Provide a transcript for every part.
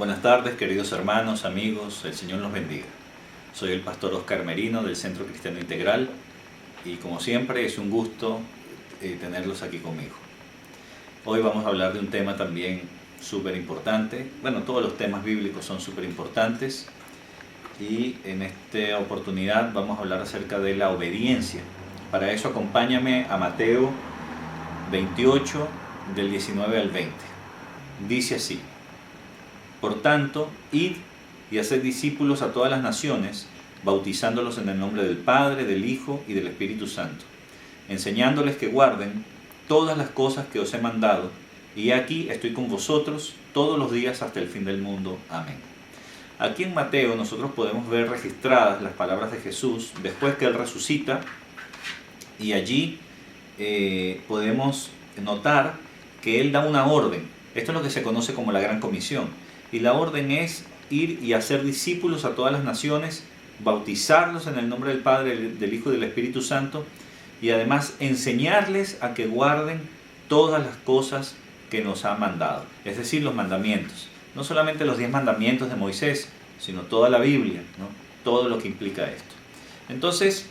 Buenas tardes, queridos hermanos, amigos, el Señor los bendiga. Soy el pastor Oscar Merino del Centro Cristiano Integral y como siempre es un gusto tenerlos aquí conmigo. Hoy vamos a hablar de un tema también súper importante. Bueno, todos los temas bíblicos son súper importantes y en esta oportunidad vamos a hablar acerca de la obediencia. Para eso acompáñame a Mateo 28 del 19 al 20. Dice así: Por tanto, id y haced discípulos a todas las naciones, bautizándolos en el nombre del Padre, del Hijo y del Espíritu Santo, enseñándoles que guarden todas las cosas que os he mandado, y aquí estoy con vosotros todos los días hasta el fin del mundo. Amén. Aquí en Mateo nosotros podemos ver registradas las palabras de Jesús después que Él resucita, y allí podemos notar que Él da una orden. Esto es lo que se conoce como la Gran Comisión. Y la orden es ir y hacer discípulos a todas las naciones, bautizarlos en el nombre del Padre, del Hijo y del Espíritu Santo, y además enseñarles a que guarden todas las cosas que nos ha mandado. Es decir, los mandamientos. No solamente los 10 mandamientos de Moisés, sino toda la Biblia, ¿no? Todo lo que implica esto. Entonces,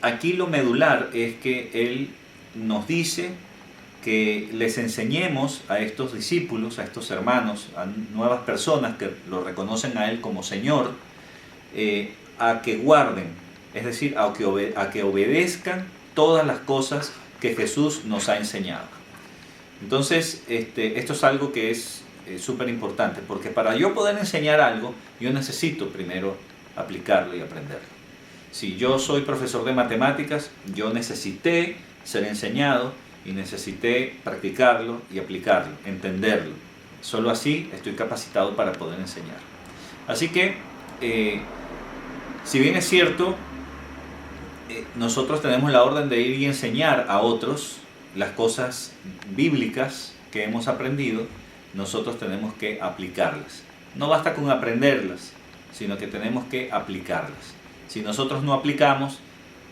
aquí lo medular es que Él nos dice que les enseñemos a estos discípulos, a estos hermanos, a nuevas personas que lo reconocen a Él como Señor, a que guarden, es decir, a que obedezcan todas las cosas que Jesús nos ha enseñado. Entonces, esto es algo que es súper importante, porque para yo poder enseñar algo, yo necesito primero aplicarlo y aprenderlo. Si yo soy profesor de matemáticas, yo necesité ser enseñado, y necesité practicarlo y aplicarlo, entenderlo. Solo así estoy capacitado para poder enseñar. Así que, si bien es cierto, nosotros tenemos la orden de ir y enseñar a otros las cosas bíblicas que hemos aprendido, nosotros tenemos que aplicarlas. No basta con aprenderlas, sino que tenemos que aplicarlas. Si nosotros no aplicamos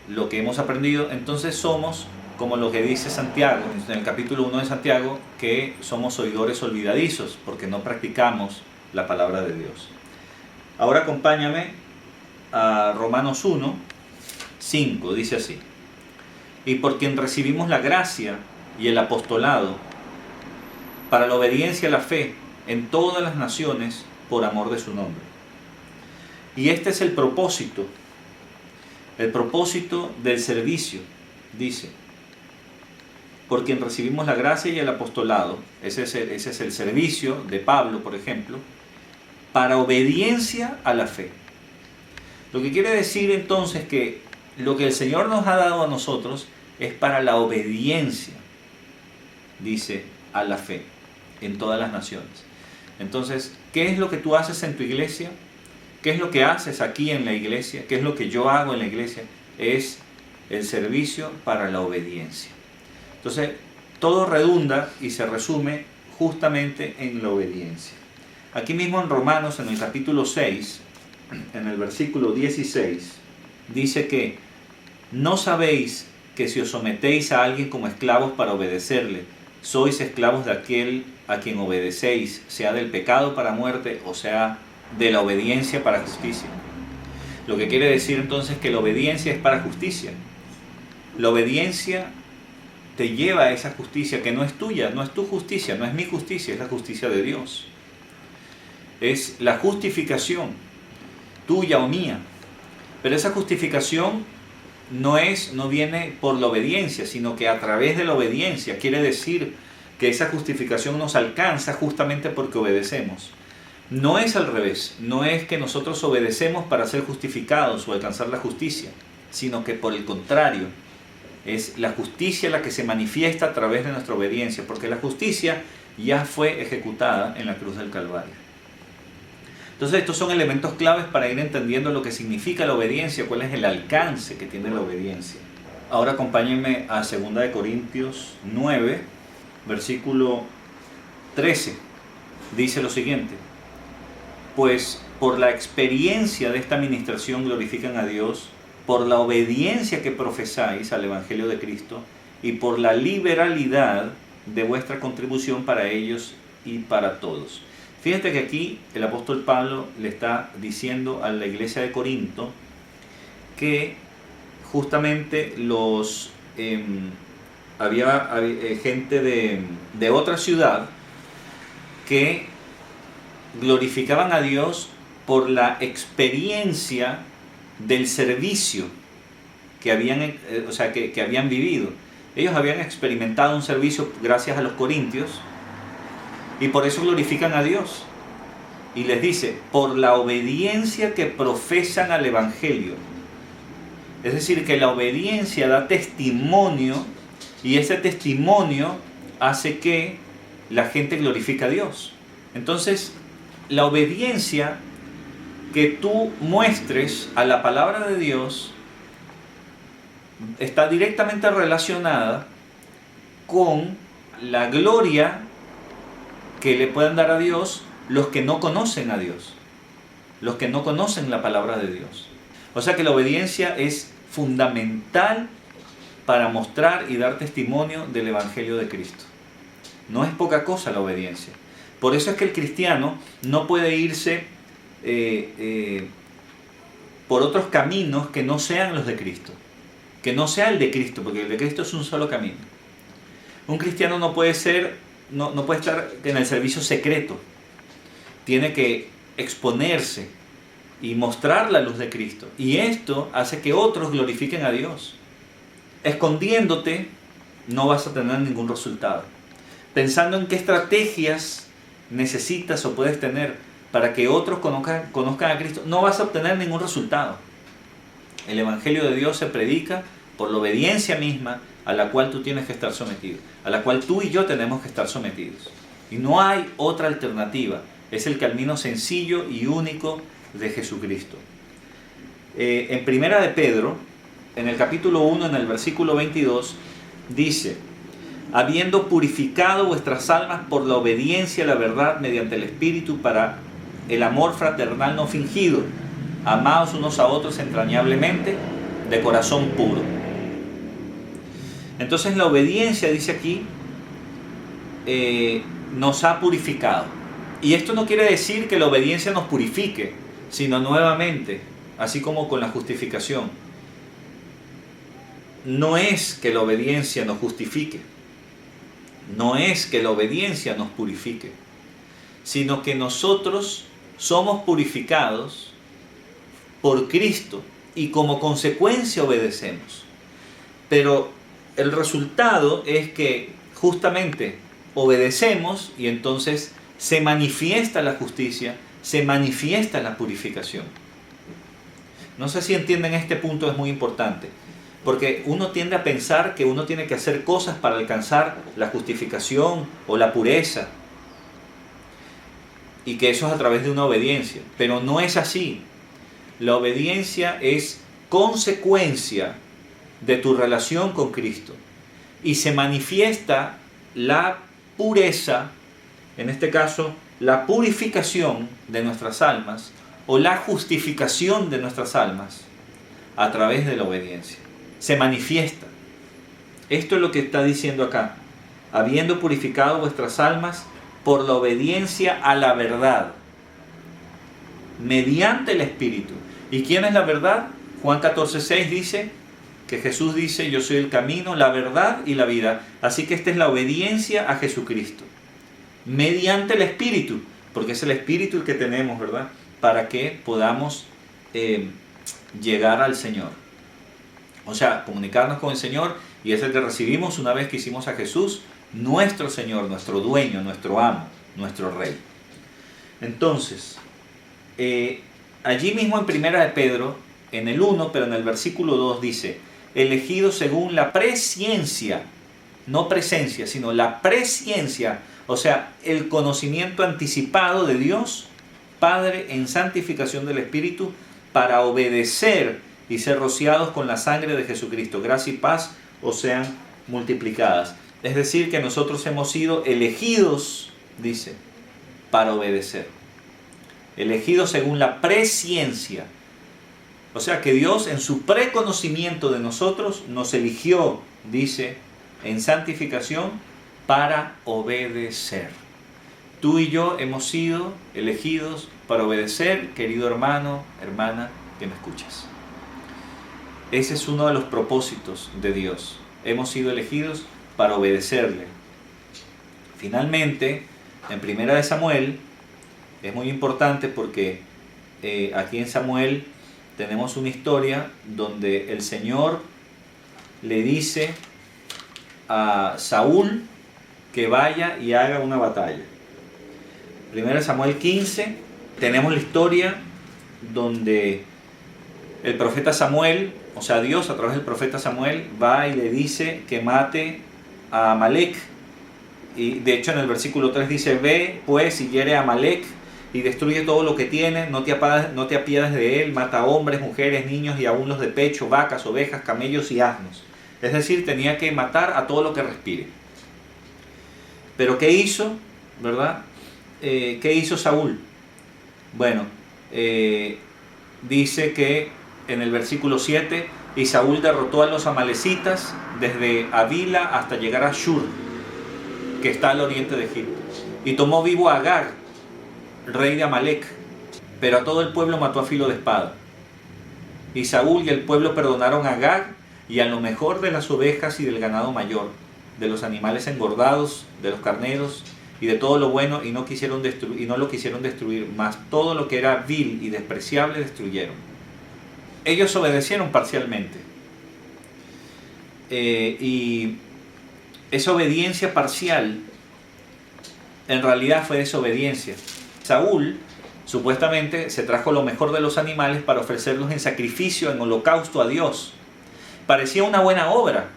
lo que hemos aprendido, entonces somos como lo que dice Santiago, en el capítulo 1 de Santiago, que somos oidores olvidadizos, porque no practicamos la palabra de Dios. Ahora acompáñame a Romanos 1, 5, dice así: Y por quien recibimos la gracia y el apostolado, para la obediencia a la fe en todas las naciones, por amor de su nombre. Y este es el propósito del servicio, dice: por quien recibimos la gracia y el apostolado, ese es el servicio de Pablo, por ejemplo, para obediencia a la fe. Lo que quiere decir entonces que lo que el Señor nos ha dado a nosotros es para la obediencia, dice, a la fe, en todas las naciones. Entonces, ¿qué es lo que tú haces en tu iglesia? ¿Qué es lo que haces aquí en la iglesia? ¿Qué es lo que yo hago en la iglesia? Es el servicio para la obediencia. Entonces, todo redunda y se resume justamente en la obediencia. Aquí mismo en Romanos, en el capítulo 6, en el versículo 16, dice que ¿no sabéis que si os sometéis a alguien como esclavos para obedecerle, sois esclavos de aquel a quien obedecéis, sea del pecado para muerte o sea de la obediencia para justicia? Lo que quiere decir entonces que la obediencia es para justicia. La obediencia te lleva a esa justicia que no es tuya, no es tu justicia, no es mi justicia, es la justicia de Dios. Es la justificación, tuya o mía. Pero esa justificación no viene por la obediencia, sino que a través de la obediencia. Quiere decir que esa justificación nos alcanza justamente porque obedecemos. No es al revés, no es que nosotros obedecemos para ser justificados o alcanzar la justicia, sino que por el contrario, es la justicia la que se manifiesta a través de nuestra obediencia, porque la justicia ya fue ejecutada en la cruz del Calvario. Entonces estos son elementos claves para ir entendiendo lo que significa la obediencia, cuál es el alcance que tiene la obediencia. Ahora acompáñenme a 2 Corintios 9, versículo 13. Dice lo siguiente: Pues por la experiencia de esta ministración glorifican a Dios, por la obediencia que profesáis al Evangelio de Cristo y por la liberalidad de vuestra contribución para ellos y para todos. Fíjate que aquí el apóstol Pablo le está diciendo a la iglesia de Corinto que justamente había gente de otra ciudad que glorificaban a Dios por la experiencia del servicio que habían, que habían vivido. Ellos habían experimentado un servicio gracias a los corintios y por eso glorifican a Dios. Y les dice, por la obediencia que profesan al Evangelio. Es decir, que la obediencia da testimonio y ese testimonio hace que la gente glorifique a Dios. Entonces, la obediencia que tú muestres a la palabra de Dios está directamente relacionada con la gloria que le pueden dar a Dios los que no conocen a Dios, los que no conocen la palabra de Dios. O sea que la obediencia es fundamental para mostrar y dar testimonio del Evangelio de Cristo. No es poca cosa la obediencia. Por eso es que el cristiano no puede irse por otros caminos que no sean los de Cristo. Que no sea el de Cristo, porque el de Cristo es un solo camino. Un cristiano no puede estar en el servicio secreto. Tiene que exponerse y mostrar la luz de Cristo. Y esto hace que otros glorifiquen a Dios. Escondiéndote no vas a tener ningún resultado. Pensando en qué estrategias necesitas o puedes tener para que otros conozcan a Cristo, no vas a obtener ningún resultado. El Evangelio de Dios se predica por la obediencia misma a la cual tú tienes que estar sometido, a la cual tú y yo tenemos que estar sometidos. Y no hay otra alternativa. Es el camino sencillo y único de Jesucristo. En Primera de Pedro, en el capítulo 1, en el versículo 22, dice: habiendo purificado vuestras almas por la obediencia a la verdad mediante el Espíritu para el amor fraternal no fingido, amaos unos a otros entrañablemente, de corazón puro. Entonces la obediencia, dice aquí, nos ha purificado. Y esto no quiere decir que la obediencia nos purifique, sino nuevamente, así como con la justificación, no es que la obediencia nos justifique, no es que la obediencia nos purifique, sino que nosotros somos purificados por Cristo y como consecuencia obedecemos. Pero el resultado es que justamente obedecemos y entonces se manifiesta la justicia, se manifiesta la purificación. No sé si entienden, este punto es muy importante, porque uno tiende a pensar que uno tiene que hacer cosas para alcanzar la justificación o la pureza, y que eso es a través de una obediencia, pero no es así. La obediencia es consecuencia de tu relación con Cristo y se manifiesta la pureza, en este caso la purificación de nuestras almas o la justificación de nuestras almas a través de la obediencia. Se manifiesta. Esto es lo que está diciendo acá: habiendo purificado vuestras almas por la obediencia a la verdad mediante el Espíritu. ¿Y quién es la verdad? Juan 14:6 dice que Jesús dice: yo soy el camino, la verdad y la vida. Así que esta es la obediencia a Jesucristo mediante el Espíritu, porque es el Espíritu el que tenemos, ¿verdad?, para que podamos llegar al Señor. O sea, comunicarnos con el Señor, y es el que recibimos una vez que hicimos a Jesús nuestro Señor, nuestro dueño, nuestro amo, nuestro Rey. Entonces, allí mismo en Primera de Pedro, en el 1, pero en el versículo 2 dice: elegido según la presciencia, no presencia, sino la presciencia, o sea, el conocimiento anticipado de Dios Padre en santificación del Espíritu, para obedecer y ser rociados con la sangre de Jesucristo. Gracia y paz os sean multiplicadas. Es decir, que nosotros hemos sido elegidos, dice, para obedecer. Elegidos según la presciencia. O sea que Dios, en su preconocimiento de nosotros, nos eligió, dice, en santificación para obedecer. Tú y yo hemos sido elegidos para obedecer, querido hermano, hermana, que me escuchas. Ese es uno de los propósitos de Dios. Hemos sido elegidos para obedecerle. Finalmente, en Primera de Samuel, es muy importante porque aquí en Samuel tenemos una historia donde el Señor le dice a Saúl que vaya y haga una batalla. Primera de Samuel 15, tenemos la historia donde el profeta Samuel, o sea Dios a través del profeta Samuel, va y le dice que mate a Amalek. Y de hecho en el versículo 3 dice: ve pues y hiere a Amalek y destruye todo lo que tiene, no te apiades de él, mata a hombres, mujeres, niños y aún los de pecho, vacas, ovejas, camellos y asnos. Es decir, tenía que matar a todo lo que respire. Pero ¿qué hizo? ¿Verdad? ¿Qué hizo Saúl? Bueno, dice que en el versículo 7, y Saúl derrotó a los amalecitas desde Avila hasta llegar a Shur, que está al oriente de Egipto, y tomó vivo a Agag, rey de Amalek, pero a todo el pueblo mató a filo de espada. Y Saúl y el pueblo perdonaron a Agag y a lo mejor de las ovejas y del ganado mayor, de los animales engordados, de los carneros y de todo lo bueno, y no lo quisieron destruir, mas todo lo que era vil y despreciable destruyeron. Ellos obedecieron parcialmente. Y esa obediencia parcial en realidad fue desobediencia. Saúl supuestamente se trajo lo mejor de los animales para ofrecerlos en sacrificio, en holocausto a Dios. Parecía una buena obra,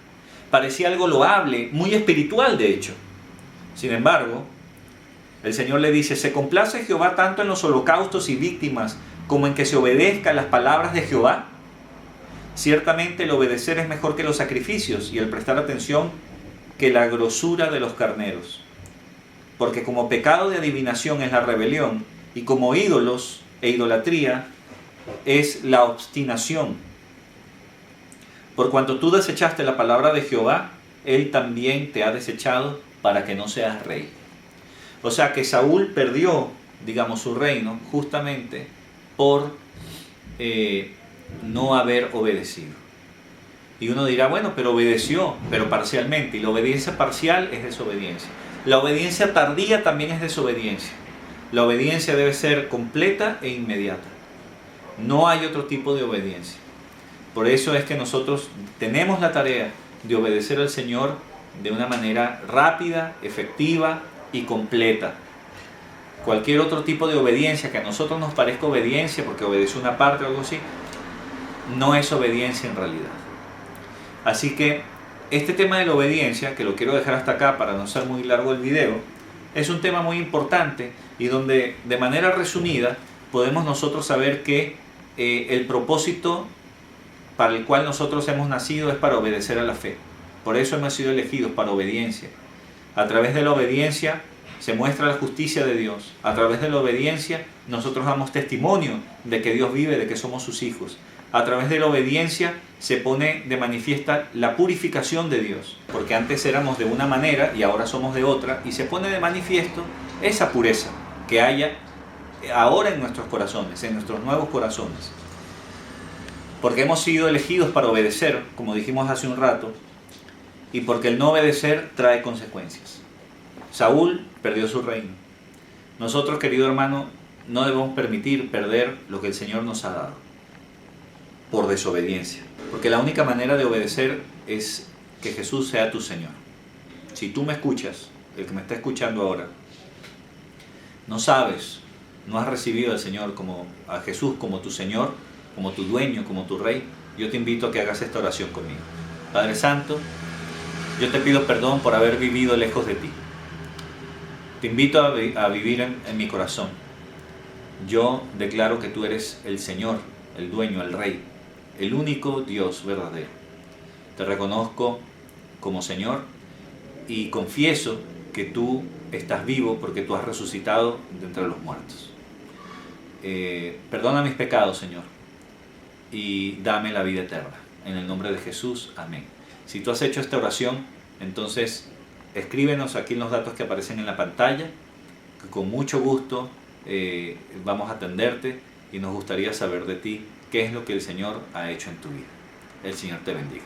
parecía algo loable, muy espiritual de hecho. Sin embargo, el Señor le dice: ¿se complace Jehová tanto en los holocaustos y víctimas como en que se obedezca a las palabras de Jehová? Ciertamente el obedecer es mejor que los sacrificios y el prestar atención que la grosura de los carneros. Porque como pecado de adivinación es la rebelión, y como ídolos e idolatría es la obstinación. Por cuanto tú desechaste la palabra de Jehová, Él también te ha desechado para que no seas rey. O sea que Saúl perdió, digamos, su reino justamente por no haber obedecido. Y uno dirá: bueno, pero obedeció, pero parcialmente. Y la obediencia parcial es desobediencia. La obediencia tardía también es desobediencia. La obediencia debe ser completa e inmediata. No hay otro tipo de obediencia. Por eso es que nosotros tenemos la tarea de obedecer al Señor de una manera rápida, efectiva y completa. Cualquier otro tipo de obediencia que a nosotros nos parezca obediencia porque obedeció una parte o algo así, no es obediencia en realidad. Así que este tema de la obediencia, que lo quiero dejar hasta acá para no ser muy largo el video, es un tema muy importante y donde de manera resumida podemos nosotros saber que el propósito para el cual nosotros hemos nacido es para obedecer a la fe. Por eso hemos sido elegidos para obediencia. A través de la obediencia se muestra la justicia de Dios. A través de la obediencia nosotros damos testimonio de que Dios vive, de que somos sus hijos. A través de la obediencia se pone de manifiesta la purificación de Dios, porque antes éramos de una manera y ahora somos de otra, y se pone de manifiesto esa pureza que haya ahora en nuestros corazones, en nuestros nuevos corazones. Porque hemos sido elegidos para obedecer, como dijimos hace un rato, y porque el no obedecer trae consecuencias. Saúl perdió su reino. Nosotros, querido hermano, no debemos permitir perder lo que el Señor nos ha dado por desobediencia. Porque la única manera de obedecer es que Jesús sea tu Señor. Si tú me escuchas, el que me está escuchando ahora, no sabes, no has recibido al Señor a Jesús como tu Señor, como tu dueño, como tu Rey, yo te invito a que hagas esta oración conmigo. Padre Santo, yo te pido perdón por haber vivido lejos de ti. Te invito a vivir en mi corazón. Yo declaro que tú eres el Señor, el dueño, el Rey, el único Dios verdadero. Te reconozco como Señor y confieso que tú estás vivo porque tú has resucitado de entre los muertos. Perdona mis pecados, Señor, y dame la vida eterna. En el nombre de Jesús, amén. Si tú has hecho esta oración, entonces escríbenos aquí en los datos que aparecen en la pantalla, que con mucho gusto vamos a atenderte y nos gustaría saber de ti qué es lo que el Señor ha hecho en tu vida. El Señor te bendiga.